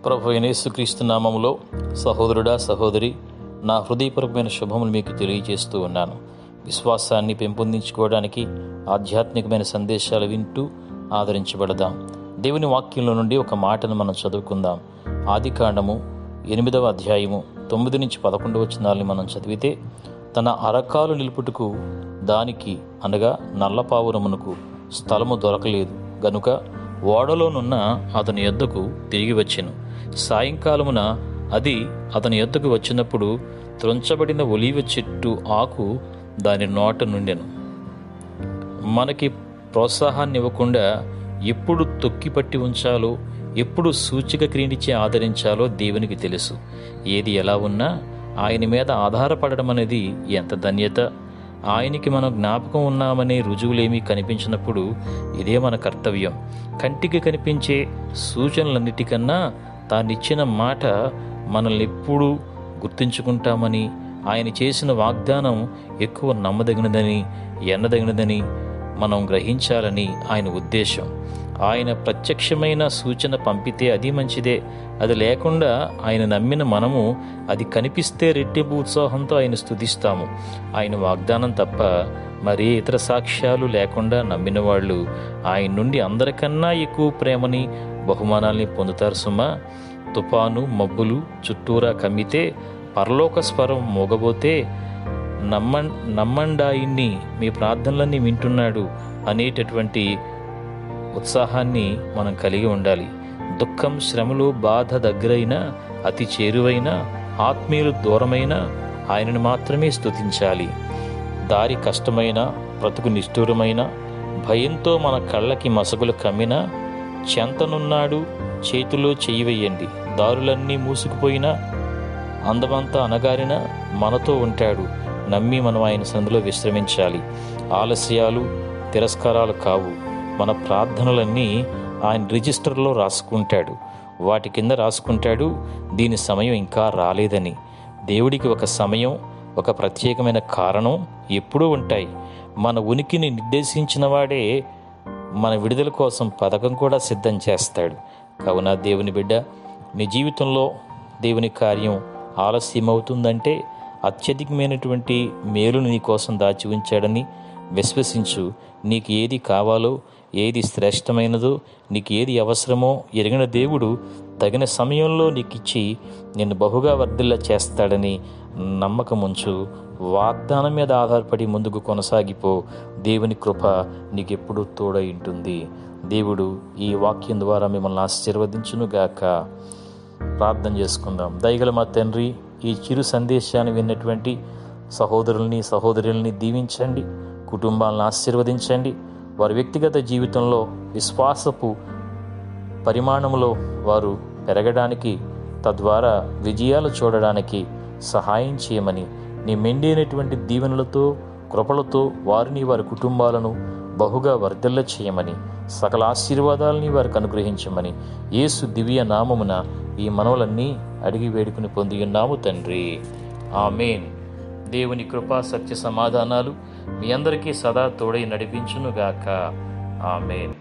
ప్రభు అయిన యేసుక్రీస్తు నామములో సహోదరుడా సహోదరి, నా హృదయపూర్వకమైన శుభములు మీకు తెలియజేస్తూ ఉన్నాను. విశ్వాసాన్ని పెంపొందించుకోవడానికి ఆధ్యాత్మికమైన సందేశాలు వింటూ ఆదరించబడదాం. దేవుని వాక్యంలో నుండి ఒక మాటను మనం చదువుకుందాం. ఆదికాండము 8వ అధ్యాయము 9 నుంచి 11 వచనాలను మనం చదివితే, తన అరకాలు నిలుపుటకు దానికి అనగా నల్లపావురమునకు స్థలము దొరకలేదు గనుక ఓడలోనున్న అతని యొద్దకు తిరిగి వచ్చెను. సాయంకాలమున అది అతని యొద్దకు వచ్చినప్పుడు త్రుంచబడిన ఒలీవ చెట్టు ఆకు దాని నోట నుండెను. మనకి ప్రోత్సాహాన్ని ఇవ్వకుండా ఎప్పుడు తొక్కిపట్టి ఉంచాలో, ఎప్పుడు సూచిక క్రీడిచి ఆదరించాలో దేవునికి తెలుసు. ఏది ఎలా ఉన్నా ఆయన మీద ఆధారపడడం అనేది ఎంత ధన్యత. ఆయనకి మనం జ్ఞాపకం ఉన్నామనే రుజువులేమీ కనిపించినప్పుడు ఇదే మన కర్తవ్యం. కంటికి కనిపించే సూచనలన్నిటికన్నా తానిచ్చిన మాట మనల్ని ఎప్పుడూ గుర్తుంచుకుంటామని, ఆయన చేసిన వాగ్దానం ఎక్కువ నమ్మదగినదని, ఎన్నదగినదని మనం గ్రహించాలని ఆయన ఉద్దేశం. ఆయన ప్రత్యక్షమైన సూచన పంపితే అది మంచిదే. అది లేకుండా ఆయన నమ్మిన మనము అది కనిపిస్తే రెట్టింపు ఉత్సాహంతో ఆయన స్తుతిస్తాము. ఆయన వాగ్దానం తప్ప మరే ఇతర సాక్ష్యాలు లేకుండా నమ్మిన వాళ్ళు ఆయన నుండి అందరికన్నా ఎక్కువ ప్రేమని, బహుమానాల్ని పొందుతారు సుమా. తుఫాను చుట్టూరా కమ్మితే, పరలోక స్వరం మోగబోతే నమ్మండాయిన్ని మీ ప్రార్థనలన్నీ వింటున్నాడు అనేటటువంటి ఉత్సాహాన్ని మనం కలిగి ఉండాలి. దుఃఖం, శ్రమలు, బాధ దగ్గరైనా, అతి చేరువైన, ఆత్మీయులు దూరమైన ఆయనను మాత్రమే స్తుతించాలి. దారి కష్టమైన, బ్రతుకు నిష్ఠూరమైన, భయంతో మన కళ్ళకి మసగులు కమ్మినా, చెంతనున్నాడు చేతిలో చెయ్యి వెయ్యండి. దారులన్నీ మూసుకుపోయినా, అందమంతా అనగారిన మనతో ఉంటాడు. నమ్మి మనం ఆయన సందులో విశ్రమించాలి. ఆలస్యాలు, తిరస్కారాలు కావు. మన ప్రార్థనలన్నీ ఆయన రిజిస్టర్లో రాసుకుంటాడు. వాటి కింద రాసుకుంటాడు, దీని సమయం ఇంకా రాలేదని. దేవుడికి ఒక సమయం, ఒక ప్రత్యేకమైన కారణం ఎప్పుడూ ఉంటాయి. మన ఉనికిని నిర్దేశించిన వాడే మన విడుదల కోసం పథకం కూడా సిద్ధం చేస్తాడు. కావున దేవుని బిడ్డ, నీ జీవితంలో దేవుని కార్యం ఆలస్యమవుతుందంటే అత్యధికమైనటువంటి మేలును నీ కోసం దాచి ఉంచాడని విశ్వసించు. నీకు ఏది కావాలో, ఏది శ్రేష్టమైనదో, నీకు ఏది అవసరమో ఎరిగిన దేవుడు తగిన సమయంలో నీకిచ్చి నిన్ను బహుగా వర్ధిల్ల చేస్తాడని నమ్మకముంచు. వాగ్దానం మీద ఆధారపడి ముందుకు కొనసాగిపో. దేవుని కృప నీకెప్పుడు తోడై ఉంటుంది. దేవుడు ఈ వాక్యం ద్వారా మిమ్మల్ని ఆశీర్వదించునుగాక. ప్రార్థన చేసుకుందాం. దయగల మా తండ్రి, ఈ చిరు సందేశాన్ని విన్నటువంటి సహోదరుల్ని, సహోదరుల్ని దీవించండి. కుటుంబాలను ఆశీర్వదించండి. వారి వ్యక్తిగత జీవితంలో విశ్వాసపు పరిమాణంలో వారు పెరగడానికి, తద్వారా విజయాలు చూడడానికి సహాయం చేయమని, నీ మెండైనటువంటి దీవెనలతో, కృపలతో వారిని, వారి కుటుంబాలను బహుగా వర్ధిల్ల చేయమని, సకల ఆశీర్వాదాలని వారికి అనుగ్రహించమని యేసు దివ్య నామమున ఈ మనవులన్నీ అడిగి వేడుకుని పొంది ఉన్నాము తండ్రి. ఆమేన్. దేవుని కృపా, సత్య, సమాధానాలు మీ అందరికీ సదా తోడై నడిపించునుగాక. ఆమేన్.